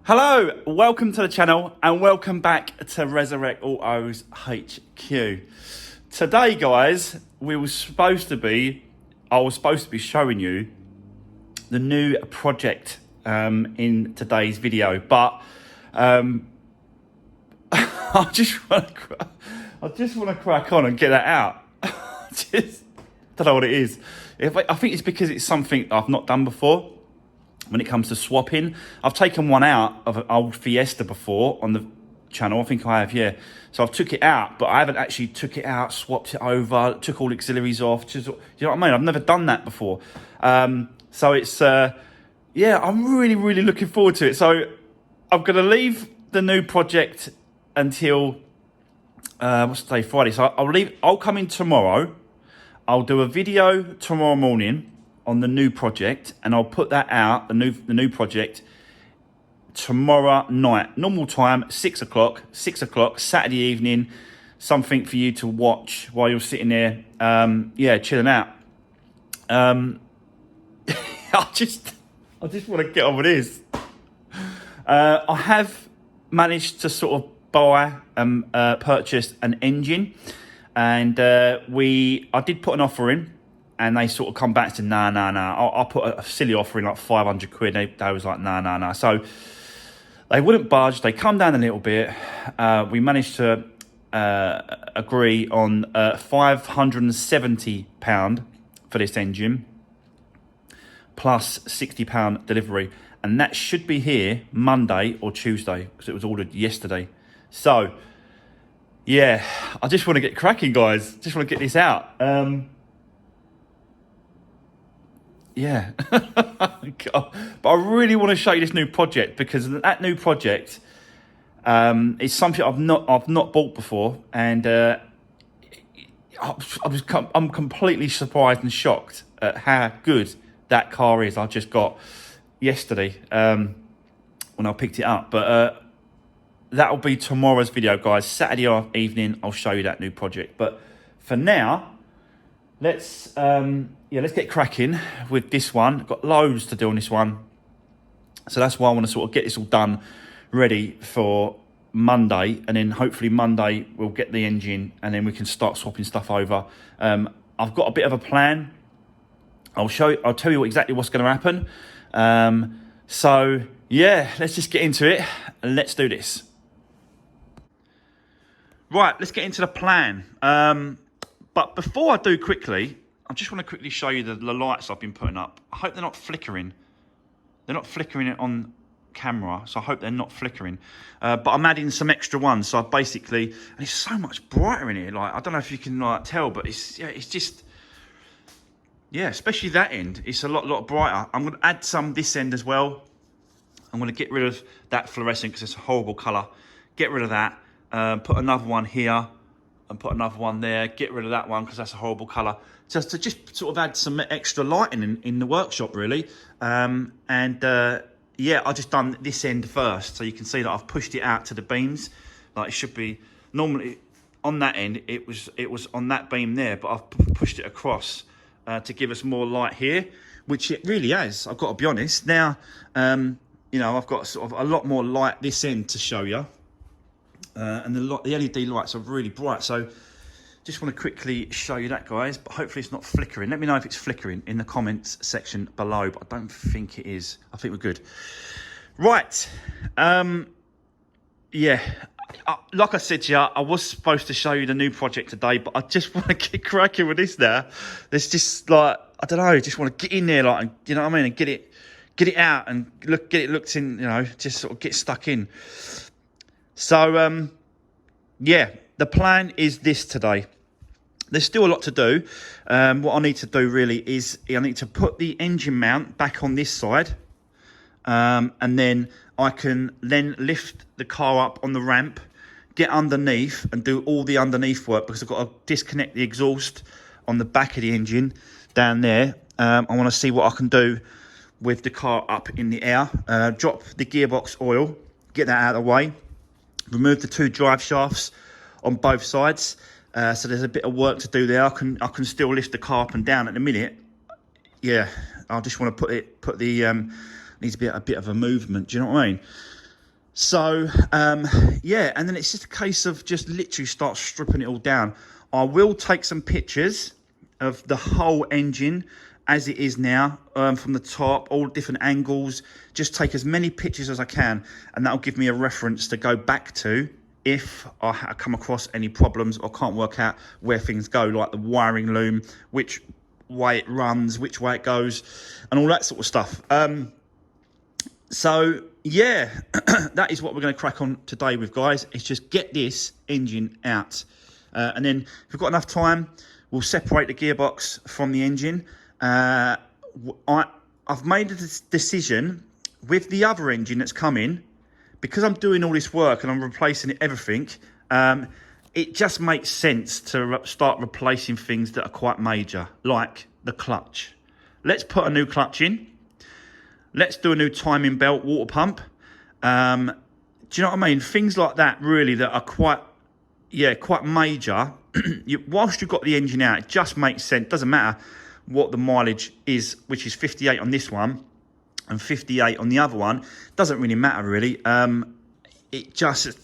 Hello, welcome to the channel and welcome back to Resurwreck Autos HQ. Today, guys, I was supposed to be showing you the new project in today's video, but I just want to crack on and get that out. Just don't know what it is. I think it's because it's something I've not done before. When it comes to swapping, I've taken one out of an old Fiesta before on the channel. I think I have, yeah. So I've took it out, but I haven't actually took it out, swapped it over, took all auxiliaries off. Just, you know what I mean? I've never done that before. So it's, yeah, I'm really looking forward to it. So I'm going to leave the new project until, what's the day? Friday. So I'll come in tomorrow. I'll do a video tomorrow morning on the new project, and I'll put that out, the new project, tomorrow night, normal time, 6 o'clock, Saturday evening, something for you to watch while you're sitting there, yeah, chilling out. I just want to get on with this. I have managed to sort of buy purchase an engine, and I did put an offer in. And they sort of come back to, nah. I'll put a silly offer in, like 500 quid. They was like, nah. So they wouldn't budge. They come down a little bit. We managed to agree on £570 for this engine, plus £60 delivery. And that should be here Monday or Tuesday, because it was ordered yesterday. So, yeah, I just want to get cracking, guys. Just want to get this out. Yeah, but I really want to show you this new project, because that new project is something I've not bought before, and I'm completely surprised and shocked at how good that car is. I just got yesterday when I picked it up, but that'll be tomorrow's video, guys. Saturday evening, I'll show you that new project. But for now, let's get cracking with this one. Got loads to do on this one, so that's why I want to sort of get this all done, ready for Monday, and then hopefully Monday we'll get the engine, and then we can start swapping stuff over. I've got a bit of a plan. I'll tell you exactly what's going to happen. So yeah, let's just get into it and let's do this. Right, let's get into the plan. But before I do, quickly, I just want to quickly show you the lights I've been putting up. I hope they're not flickering. They're not flickering it on camera, so I hope they're not flickering. But I'm adding some extra ones. So I basically, and it's so much brighter in here. Like, I don't know if you can tell, but it's just, yeah, especially that end. It's a lot brighter. I'm going to add some this end as well. I'm going to get rid of that fluorescent because it's a horrible colour. Get rid of that. Put another one here. And put another one there, get rid of that one because that's a horrible colour. Just to sort of add some extra lighting in the workshop, really. Yeah, I just done this end first, so you can see that I've pushed it out to the beams. Like, it should be, normally on that end, it was on that beam there, but I've pushed it across to give us more light here, which it really has, I've got to be honest. Now, you know, I've got sort of a lot more light this end to show you. And the LED lights are really bright, so just want to quickly show you that, guys. But hopefully it's not flickering. Let me know if it's flickering in the comments section below, but I don't think it is. I think we're good. Right. Yeah, like I said to you, I was supposed to show you the new project today, but I just want to get cracking with this now. There's just, like, I don't know, just want to get in there, like, and, you know what I mean, and get it out and get it looked in, you know, just sort of get stuck in. So, yeah, the plan is this today. There's still a lot to do. What I need to do really is I need to put the engine mount back on this side. And then I can lift the car up on the ramp, get underneath and do all the underneath work, because I've got to disconnect the exhaust on the back of the engine down there. I want to see what I can do with the car up in the air. Drop the gearbox oil, get that out of the way. Remove the two drive shafts on both sides. So there's a bit of work to do there. I can still lift the car up and down at the minute. Yeah, I just want to put the needs to be a bit of a movement. Do you know what I mean? So, yeah, and then it's just a case of just literally start stripping it all down. I will take some pictures of the whole engine as it is now, from the top, all different angles. Just take as many pictures as I can, and that'll give me a reference to go back to if I come across any problems or can't work out where things go, like the wiring loom, which way it runs, which way it goes, and all that sort of stuff. So yeah, that is what we're going to crack on today with, guys. It's just get this engine out, and then if we've got enough time, we'll separate the gearbox from the engine. I've made a decision with the other engine that's coming, because I'm doing all this work and I'm replacing everything. It just makes sense to start replacing things that are quite major, like the clutch. Let's put a new clutch in. Let's do a new timing belt, water pump. Do you know what I mean? Things like that, really, that are quite major. Whilst you've got the engine out, it just makes sense. Doesn't matter what the mileage is, which is 58 on this one and 58 on the other one. Doesn't really matter, really. It just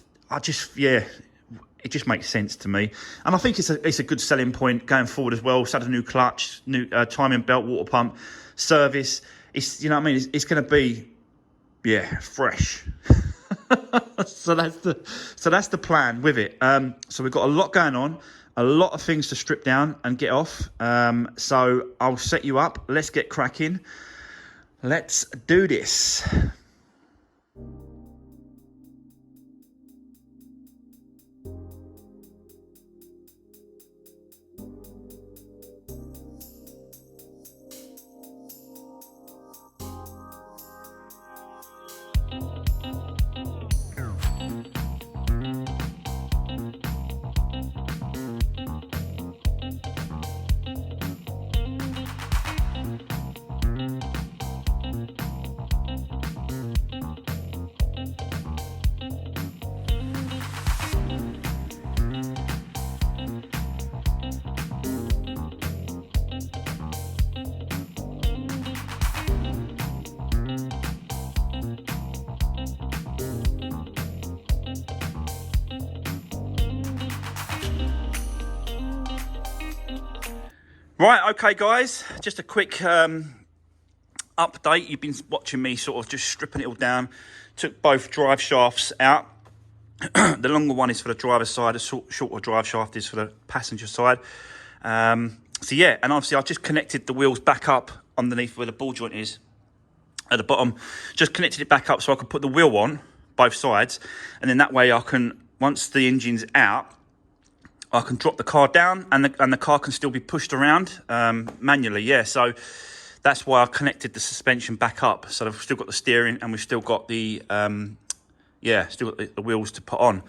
makes sense to me, and I think it's a good selling point going forward as well. So, a new clutch, new timing belt, water pump, service. It's, you know what I mean, it's going to be, fresh. so that's the plan with it. So we've got a lot going on, a lot of things to strip down and get off. So I'll set you up. Let's get cracking. Let's do this. Right, okay, guys, just a quick update. You've been watching me sort of just stripping it all down. Took both drive shafts out. The longer one is for the driver's side, the shorter drive shaft is for the passenger side. So yeah, and obviously I've just connected the wheels back up underneath where the ball joint is at the bottom. Just connected it back up so I can put the wheel on both sides, and then that way I can, once the engine's out, I can drop the car down and the car can still be pushed around manually. Yeah, so that's why I connected the suspension back up. So I've still got the steering and we've still got the the wheels to put on.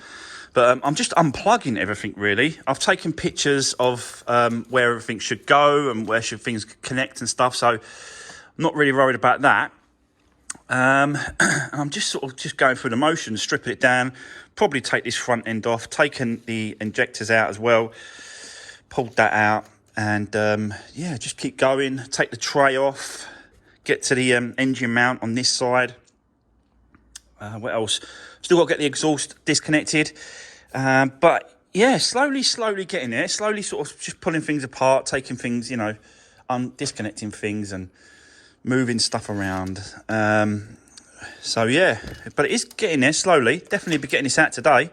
But I'm just unplugging everything, really. I've taken pictures of where everything should go and where should things connect and stuff. So I'm not really worried about that. And I'm just sort of just going through the motions, stripping it down, probably take this front end off, taking the injectors out as well, pulled that out, and just keep going, take the tray off, get to the engine mount on this side. What else? Still got to get the exhaust disconnected, but yeah, slowly getting there, slowly sort of just pulling things apart, taking things, disconnecting things and moving stuff around. So yeah, but it is getting there slowly. Definitely be getting this out today.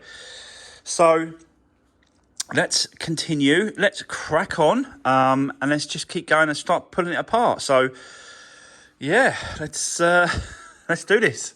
So let's continue. Let's crack on, and let's just keep going and start pulling it apart. So yeah, let's do this.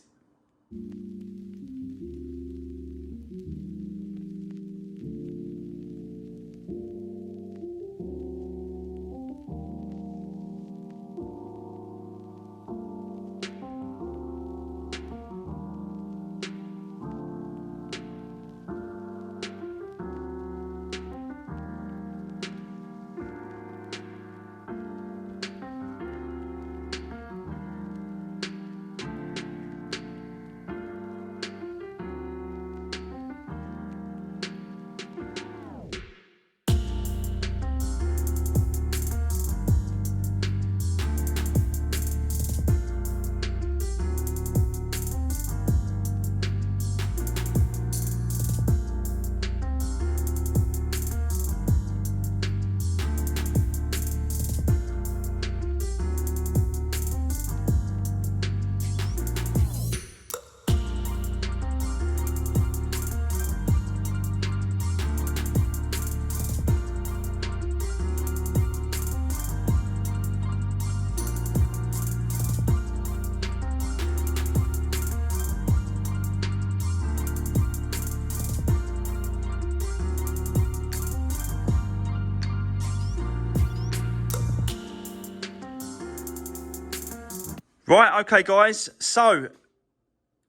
Right, okay, guys. So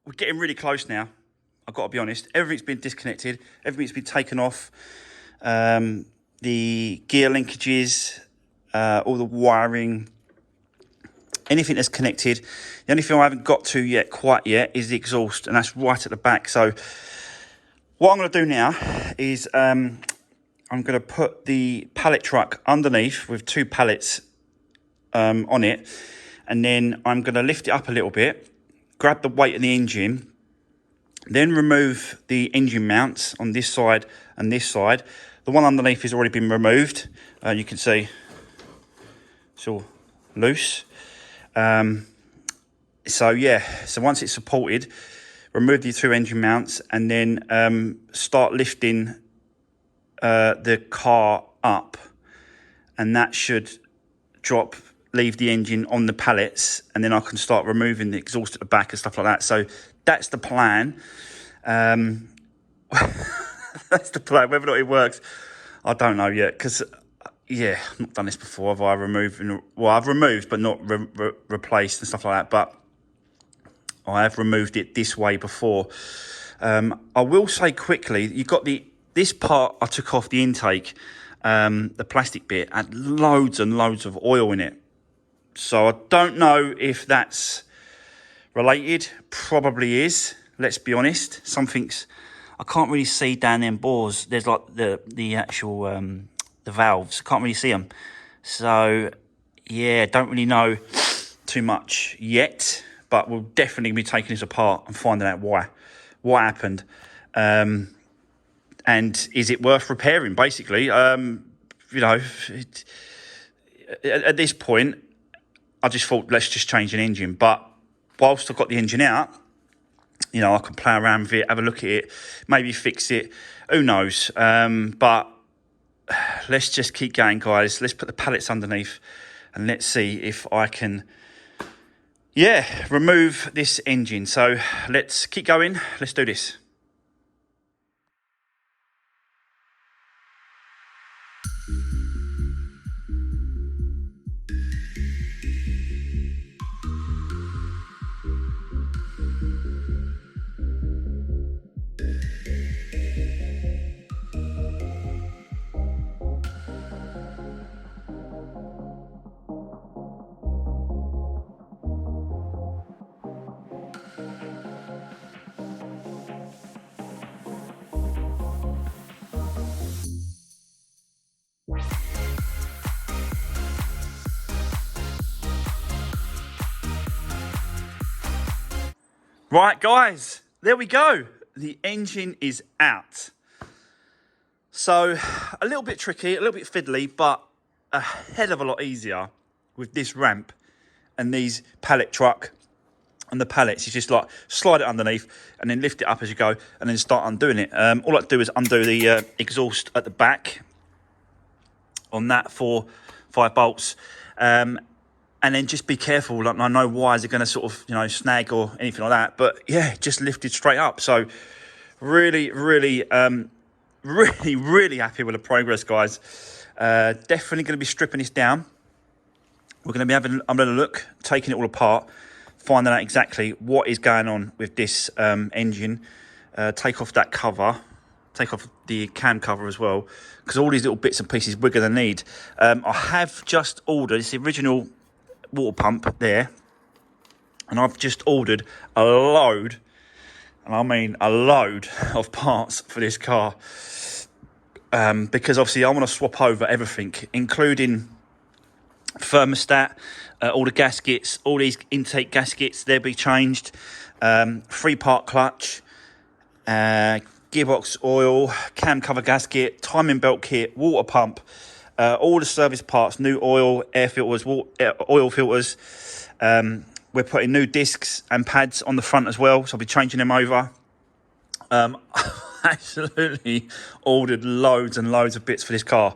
we're getting really close now. I've got to be honest. Everything's been disconnected. Everything's been taken off. The gear linkages, all the wiring, anything that's connected. The only thing I haven't got to yet, quite yet, is the exhaust, and that's right at the back. So what I'm going to do now is I'm going to put the pallet truck underneath with 2 pallets on it, and then I'm going to lift it up a little bit, grab the weight of the engine, then remove the engine mounts on this side and this side. The one underneath has already been removed. You can see it's all loose. So yeah, so once it's supported, remove the 2 engine mounts, and then start lifting the car up, and that should leave the engine on the pallets, and then I can start removing the exhaust at the back and stuff like that. So that's the plan. That's the plan. Whether or not it works, I don't know yet, because yeah, I've not done this before. I've removed but not replaced and stuff like that, but I have removed it this way before. I will say quickly, you've got this part I took off the intake, the plastic bit had loads and loads of oil in it. So I don't know if that's related. Probably is, let's be honest. I can't really see down them bores. There's like the actual the valves. I can't really see them. So yeah, don't really know too much yet, but we'll definitely be taking this apart and finding out what happened. And is it worth repairing, basically? You know, at this point, I just thought, let's just change an engine. But whilst I've got the engine out, you know, I can play around with it, have a look at it, maybe fix it. Who knows? But let's just keep going, guys. Let's put the pallets underneath, and let's see if I can, yeah, remove this engine. So let's keep going. Let's do this. Right, guys, there we go. The engine is out. So a little bit tricky, a little bit fiddly, but a hell of a lot easier with this ramp and these pallet truck and the pallets. You just like slide it underneath and then lift it up as you go and then start undoing it. All I have to do is undo the exhaust at the back on that 4-5 bolts. And then just be careful. Like, I know wires are going to sort of, you know, snag or anything like that. But yeah, just lifted straight up. So really, really, really happy with the progress, guys. Definitely going to be stripping this down. We're going to be having another look, taking it all apart, finding out exactly what is going on with this engine. Take off that cover. Take off the cam cover as well, because all these little bits and pieces we're going to need. I have just ordered this original water pump there, and I've just ordered a load, and I mean a load of parts for this car, because obviously I want to swap over everything, including thermostat, all the gaskets, all these intake gaskets, they'll be changed, 3-part clutch, gearbox oil, cam cover gasket, timing belt kit, water pump, all the service parts, new oil, air filters, oil filters. We're putting new discs and pads on the front as well, so I'll be changing them over. Absolutely ordered loads and loads of bits for this car.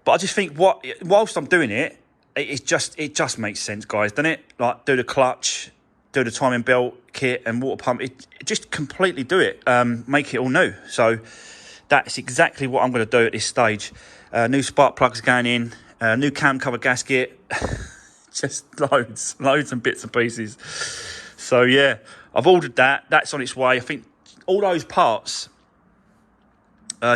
But I just think whilst I'm doing it, it just makes sense, guys, doesn't it? Like, do the clutch, do the timing belt kit and water pump. It just completely do it, make it all new. So that's exactly what I'm going to do at this stage. New spark plugs going in, new cam cover gasket. Just loads and bits and pieces. So yeah, I've ordered that. That's on its way. I think all those parts,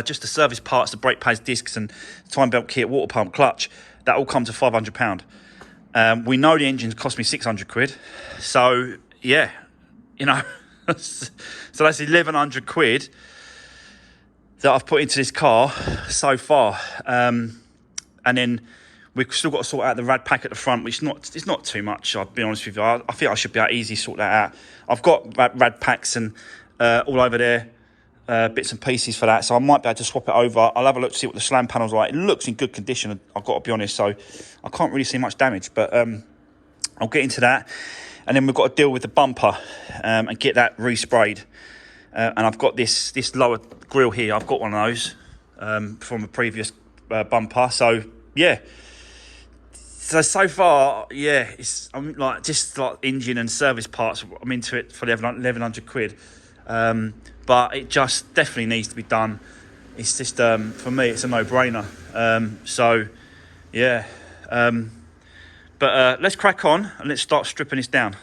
just the service parts, the brake pads, discs, and time belt kit, water pump, clutch, that all come to £500. We know the engine's cost me 600 quid. So yeah, you know, so that's 1,100 quid that I've put into this car so far. And then we've still got to sort out the rad pack at the front, which it's not too much, I'll be honest with you. I think I should be able to easily sort that out. I've got rad packs and all over there, bits and pieces for that, so I might be able to swap it over. I'll have a look to see what the slam panel's like. It looks in good condition, I've got to be honest, so I can't really see much damage, but I'll get into that. And then we've got to deal with the bumper and get that resprayed. And I've got this lower grille here. I've got one of those from a previous bumper. So yeah. So far, yeah, I'm like just like engine and service parts. I'm into it for 1,100 quid. But it just definitely needs to be done. It's just for me, it's a no-brainer. So yeah. But let's crack on and let's start stripping this down.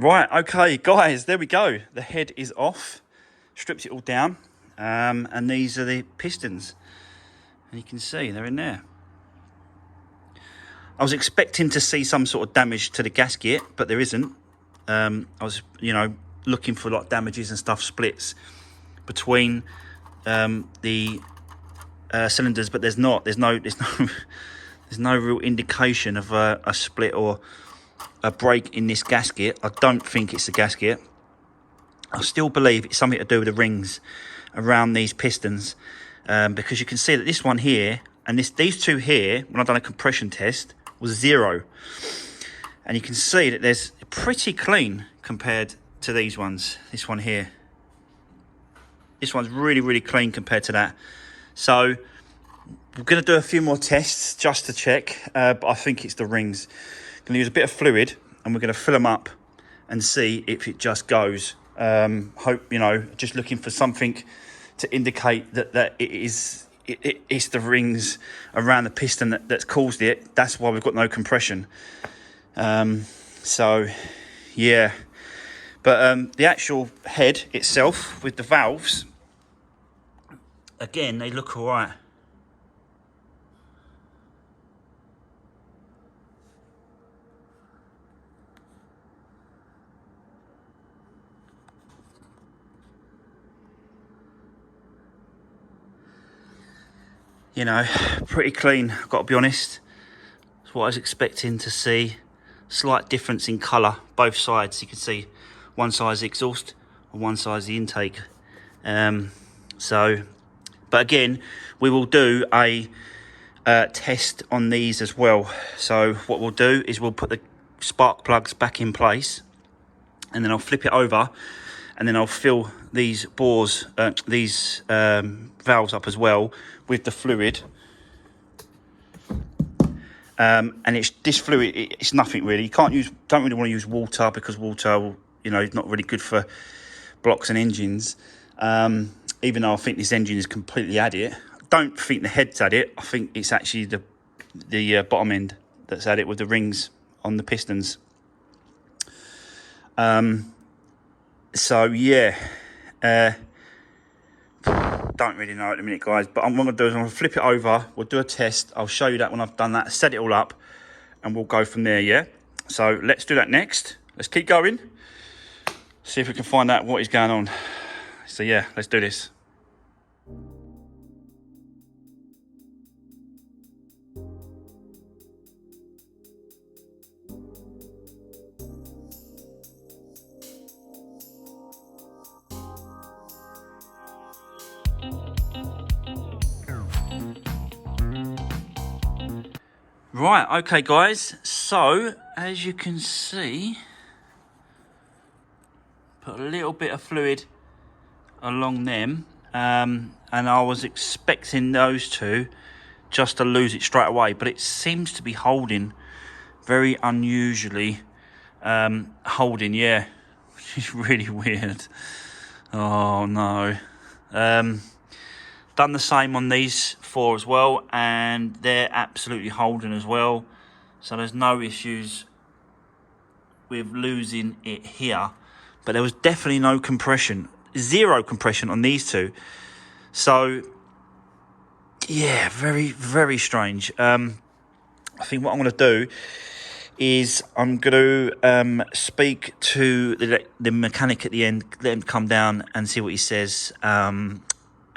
Right, okay, guys, there we go. The head is off. Stripped it all down. And these are the pistons. And you can see they're in there. I was expecting to see some sort of damage to the gasket, but there isn't. I was, looking for like damages and stuff, splits between the cylinders, but there's not. There's no real indication of a split or a break in this gasket. I don't think it's the gasket. I still believe it's something to do with the rings around these pistons, because you can see that this one here and these two here, when I've done a compression test, was 0, and you can see that there's pretty clean compared to these ones. This one here, this one's really clean compared to that. So we're going to do a few more tests just to check, but I think it's the rings. Going to use a bit of fluid and we're going to fill them up and see if it just goes. Just looking for something to indicate that it's the rings around the piston that's caused it. That's why we've got no compression. So yeah, but the actual head itself with the valves, again, they look all right. Pretty clean, I've got to be honest. That's what I was expecting to see. Slight difference in colour, both sides. You can see one side's exhaust, on one side is the intake. But again, we will do a test on these as well. So what we'll do is we'll put the spark plugs back in place, and then I'll flip it over, and then I'll fill these bores, valves up as well with the fluid. And this fluid, it's nothing really. You don't really want to use water, because water, is not really good for blocks and engines. Even though I think this engine is completely at it. I don't think the head's at it. I think it's actually the bottom end that's at it, with the rings on the pistons. So yeah, don't really know at the minute, guys, but what I'm going to do is I'm going to flip it over. We'll do a test. I'll show you that when I've done that, set it all up, and we'll go from there. Yeah, so let's do that next. Let's keep going, see if we can find out what is going on. So yeah, let's do this. Right, okay guys, so as you can see, put a little bit of fluid along them, and I was expecting those two just to lose it straight away, but it seems to be holding very unusually, holding, yeah, which is really weird. Oh no. Done the same on these 4 as well, and they're absolutely holding as well, so there's no issues with losing it here. But there was definitely no compression, 0 compression on these 2. So yeah, very, very strange. I think what I'm going to do is I'm going to speak to the mechanic at the end, let him come down and see what he says,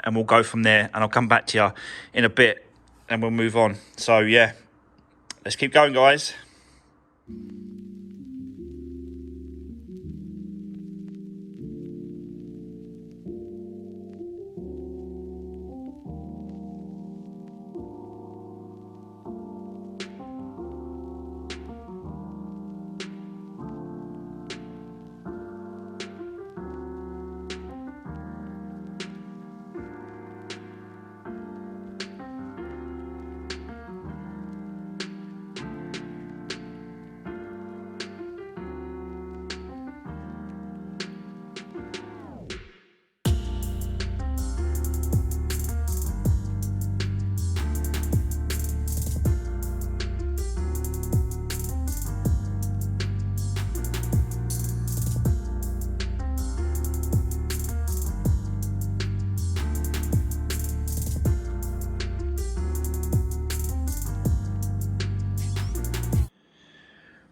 and we'll go from there, and I'll come back to you in a bit, and we'll move on. So yeah, let's keep going, guys.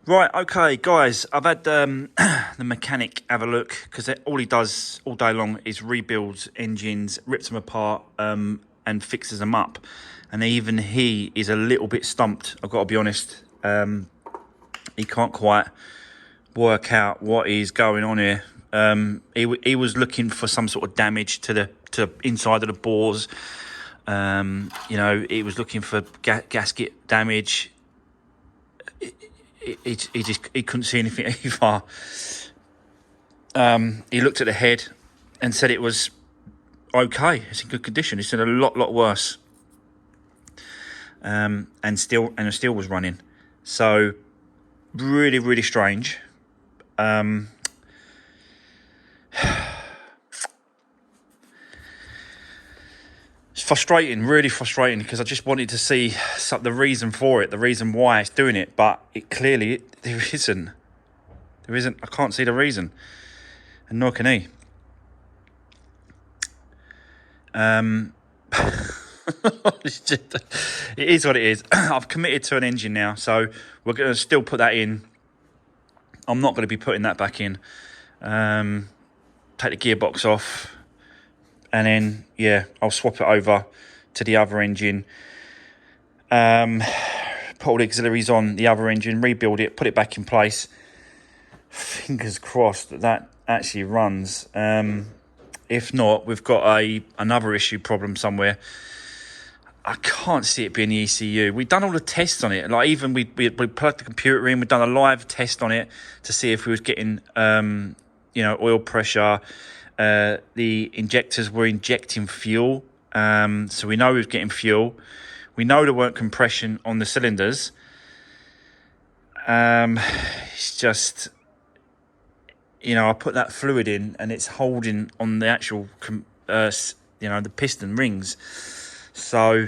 Right, okay, guys, I've had the mechanic have a look, because all he does all day long is rebuilds engines, rips them apart, and fixes them up. And even he is a little bit stumped, I've got to be honest. He can't quite work out what is going on here. He was looking for some sort of damage to the inside of the bores. He was looking for gasket damage. He couldn't see anything either. He looked at the head and said it was okay. It's in good condition. He said a lot worse. And still was running. So really, really strange. It's frustrating, really frustrating, because I just wanted to see the reason for it, the reason why it's doing it, but there isn't. There isn't. I can't see the reason, and nor can he. It is what it is. I've committed to an engine now, so we're going to still put that in. I'm not going to be putting that back in. Take the gearbox off, and then yeah, I'll swap it over to the other engine. Put all the auxiliaries on the other engine, rebuild it, put it back in place. Fingers crossed that actually runs. If not, we've got another problem somewhere. I can't see it being the ECU. We've done all the tests on it. Like, even we plugged the computer in. We've done a live test on it to see if we was getting, oil pressure. The injectors were injecting fuel. So we know we was getting fuel. We know there weren't compression on the cylinders. It's just, I put that fluid in and it's holding on the actual, the piston rings. So,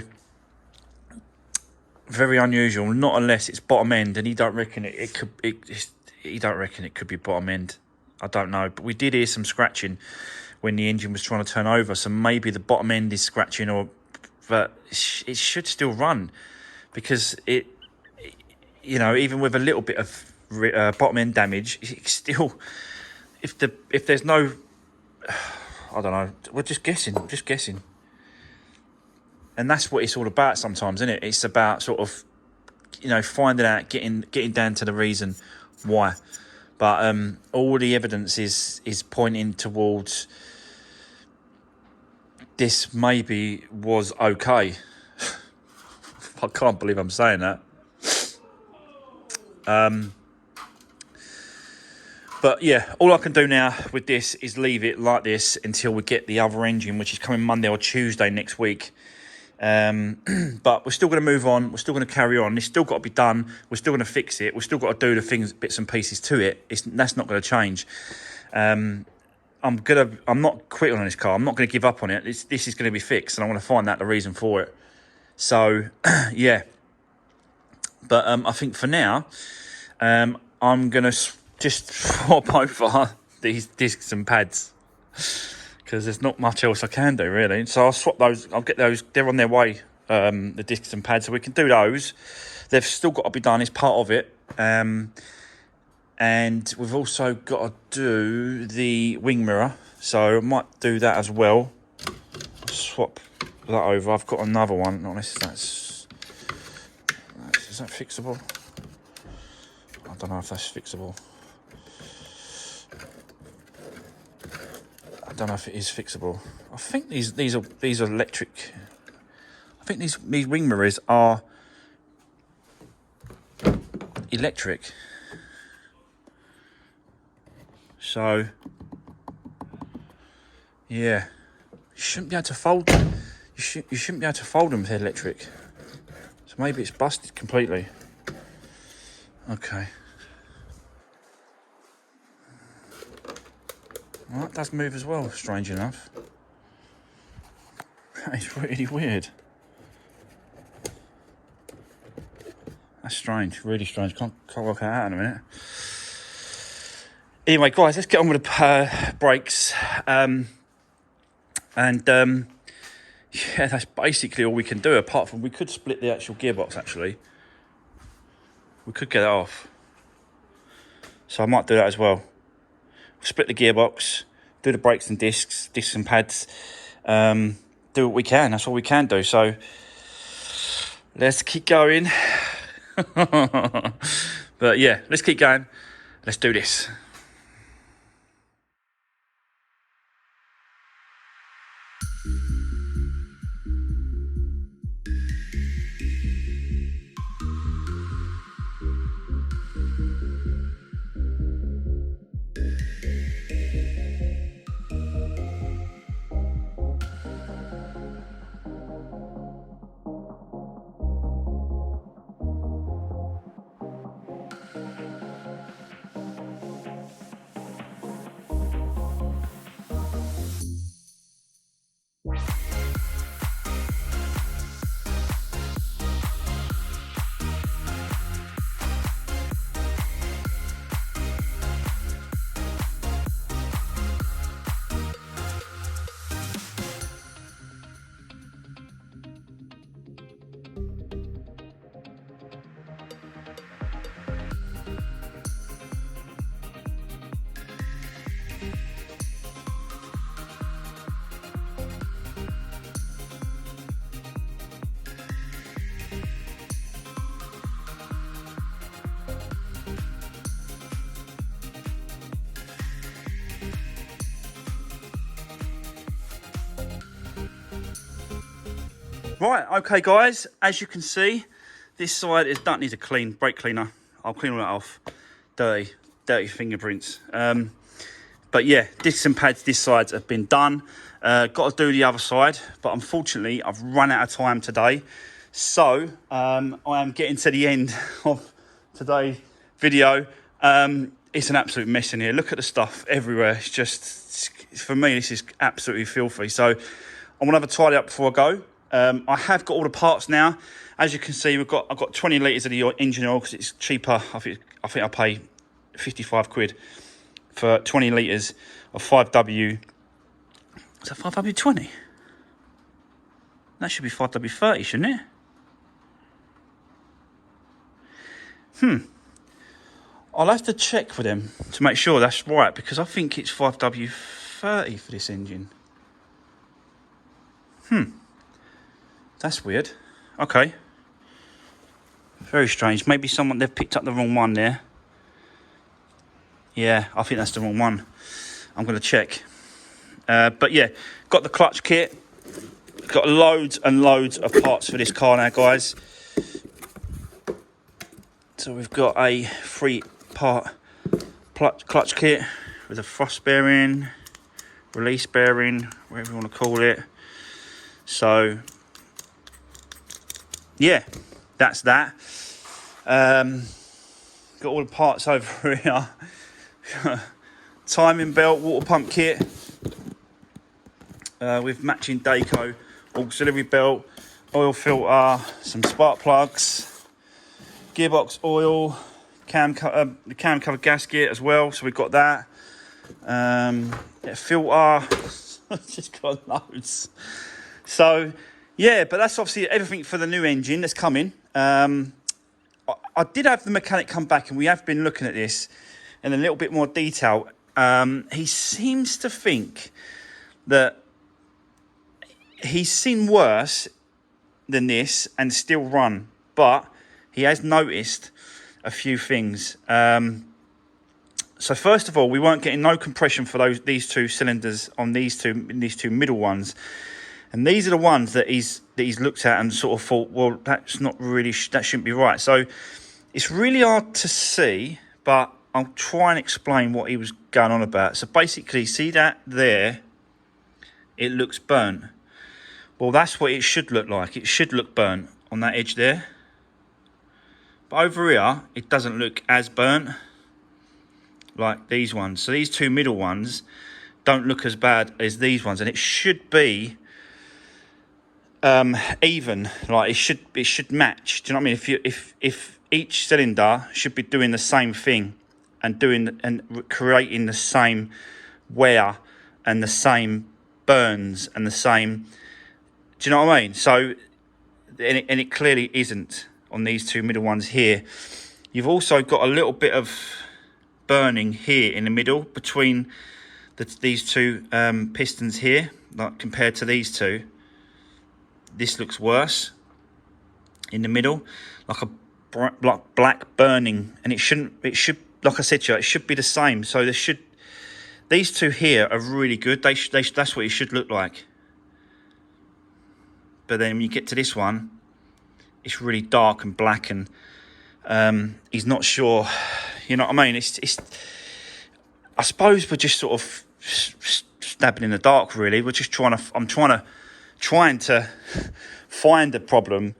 very unusual. Not unless it's bottom end, and he don't reckon it could. He don't reckon it could be bottom end. I don't know, but we did hear some scratching when the engine was trying to turn over. So maybe the bottom end is scratching, but it should still run, because even with a little bit of bottom end damage, it's still, if there's no, I don't know. We're just guessing. And that's what it's all about sometimes, isn't it? It's about sort of, finding out, getting down to the reason why. But all the evidence is pointing towards this maybe was okay. I can't believe I'm saying that. But yeah, all I can do now with this is leave it like this until we get the other engine, which is coming Monday or Tuesday next week. But we're still going to move on. We're still going to carry on. It's still got to be done. We're still going to fix it. We've still got to do the things, bits and pieces to it. That's not going to change. I'm not quitting on this car. I'm not going to give up on it. This is going to be fixed, and I want to find out the reason for it. So, yeah. But I think for now, I'm going to just swap over these discs and pads, because there's not much else I can do, really. So I'll swap those. I'll get those. They're on their way, the discs and pads, so we can do those. They've still got to be done. It's part of it. And we've also got to do the wing mirror. So I might do that as well. Swap that over. I've got another one. Not unless is that fixable? I don't know if that's fixable. I don't know if it is fixable. I think these are electric. I think these wing mirrors are electric. So yeah, you shouldn't be able to fold them. You shouldn't be able to fold them with electric. So maybe it's busted completely. Okay. Well, that does move as well, strange enough. That is really weird. That's strange, really strange. Can't work it out in a minute. Anyway, guys, let's get on with the brakes. Yeah, that's basically all we can do, apart from we could split the actual gearbox, actually. We could get it off. So I might do that as well. Split the gearbox, do the brakes and discs and pads, do what we can. That's all we can do. So let's keep going. But yeah, let's keep going. Let's do this. Right, okay guys, as you can see, this side don't need a clean, brake cleaner. I'll clean all that off. Dirty fingerprints. But yeah, discs and pads this side have been done. Got to do the other side, but unfortunately I've run out of time today. So I am getting to the end of today's video. It's an absolute mess in here. Look at the stuff everywhere. It's just, for me, this is absolutely filthy. So I'm gonna have a tidy up before I go. I have got all the parts now. As you can see, I've got 20 litres of the engine oil because it's cheaper. I think I pay 55 quid for 20 litres of 5W. Is that 5W20? That should be 5W30, shouldn't it? I'll have to check with them to make sure that's right, because I think it's 5W30 for this engine. That's weird. Okay. Very strange. Maybe they've picked up the wrong one there. Yeah, I think that's the wrong one. I'm going to check. But yeah, got the clutch kit. Got loads and loads of parts for this car now, guys. So we've got a 3-part clutch kit with a thrust bearing, release bearing, whatever you want to call it. So yeah, that's that. Got all the parts over here. Timing belt, water pump kit with matching Daco auxiliary belt, oil filter, some spark plugs, gearbox oil, the cam cover gasket as well, so we've got that. Filter, just got loads. So yeah, but that's obviously everything for the new engine that's coming. I did have the mechanic come back, and we have been looking at this in a little bit more detail. He seems to think that he's seen worse than this and still run, but he has noticed a few things. So first of all, we weren't getting no compression for these two cylinders on these two middle ones. And these are the ones that he's looked at and sort of thought, well, that's not really, that shouldn't be right. So it's really hard to see, but I'll try and explain what he was going on about. So basically, see that there? It looks burnt. Well, that's what it should look like. It should look burnt on that edge there. But over here, it doesn't look as burnt like these ones. So these two middle ones don't look as bad as these ones, and it should be even. Like it should match. Do you know what I mean? If each cylinder should be doing the same thing and creating the same wear and the same burns and the same. Do you know what I mean? So, and it clearly isn't on these two middle ones here. You've also got a little bit of burning here in the middle between these two pistons here, like compared to these two. This looks worse in the middle, like a black burning, and it should, like I said to you, it should be the same. So these two here are really good. That's what it should look like. But then when you get to this one, it's really dark and black, and he's not sure. You know what I mean? It's. I suppose we're just sort of stabbing in the dark. Really, we're just trying to find a problem.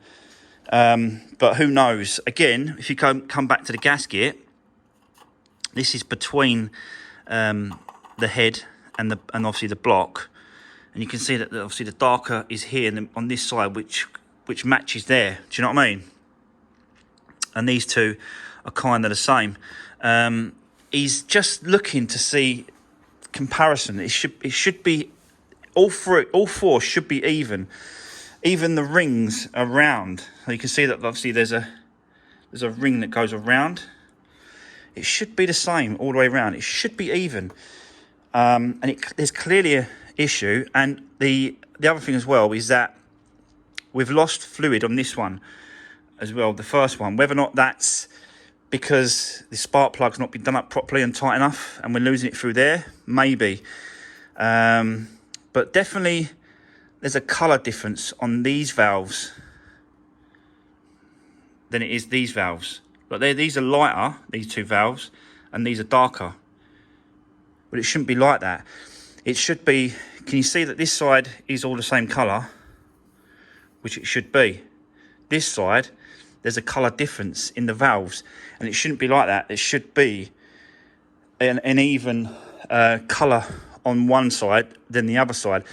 But who knows? Again, if you come back to the gasket, this is between the head and obviously the block. And you can see that obviously the darker is here on this side, which matches there. Do you know what I mean? And these two are kind of the same. He's just looking to see comparison. It should be all four should be even. Even the rings around. So you can see that obviously there's a ring that goes around. It should be the same all the way around. It should be even. And there's clearly a issue. And the other thing as well is that we've lost fluid on this one as well, the first one. Whether or not that's because the spark plug's not been done up properly and tight enough and we're losing it through there, maybe. But definitely there's a colour difference on these valves than it is these valves. Like these are lighter, these two valves, and these are darker. But it shouldn't be like that. It should be, can you see that this side is all the same colour? Which it should be. This side, there's a colour difference in the valves, and it shouldn't be like that. It should be an even colour on one side than the other side.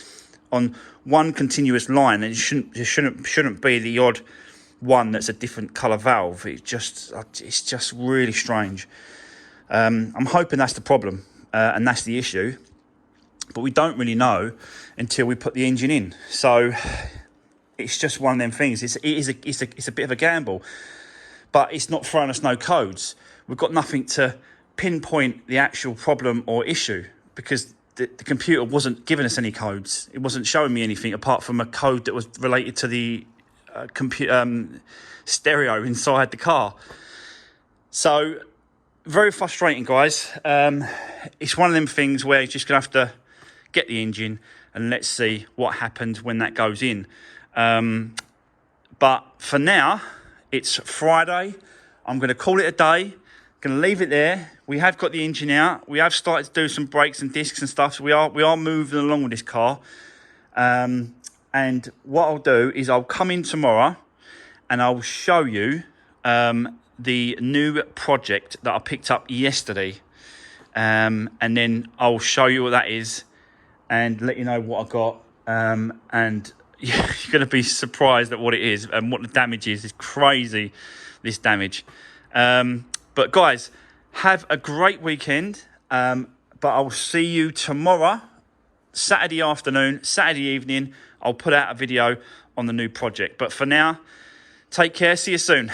On one continuous line, and it shouldn't be the odd one that's a different colour valve. It's just really strange. I'm hoping that's the problem, and that's the issue, but we don't really know until we put the engine in. So it's just one of them things. It's a bit of a gamble, but it's not throwing us no codes. We've got nothing to pinpoint the actual problem or issue, because the computer wasn't giving us any codes. It wasn't showing me anything apart from a code that was related to the stereo inside the car. So very frustrating, guys. It's one of them things where you're just gonna have to get the engine and let's see what happens when that goes in. But for now, it's Friday. I'm going to call it a day. Going to leave it there. We have got the engine out. We have started to do some brakes and discs and stuff. So we are moving along with this car. And what I'll do is I'll come in tomorrow and I'll show you the new project that I picked up yesterday. And then I'll show you what that is and let you know what I got. And you're going to be surprised at what it is and what the damage is. It's crazy, this damage. But guys, have a great weekend. But I'll see you tomorrow, Saturday afternoon, Saturday evening. I'll put out a video on the new project. But for now, take care. See you soon.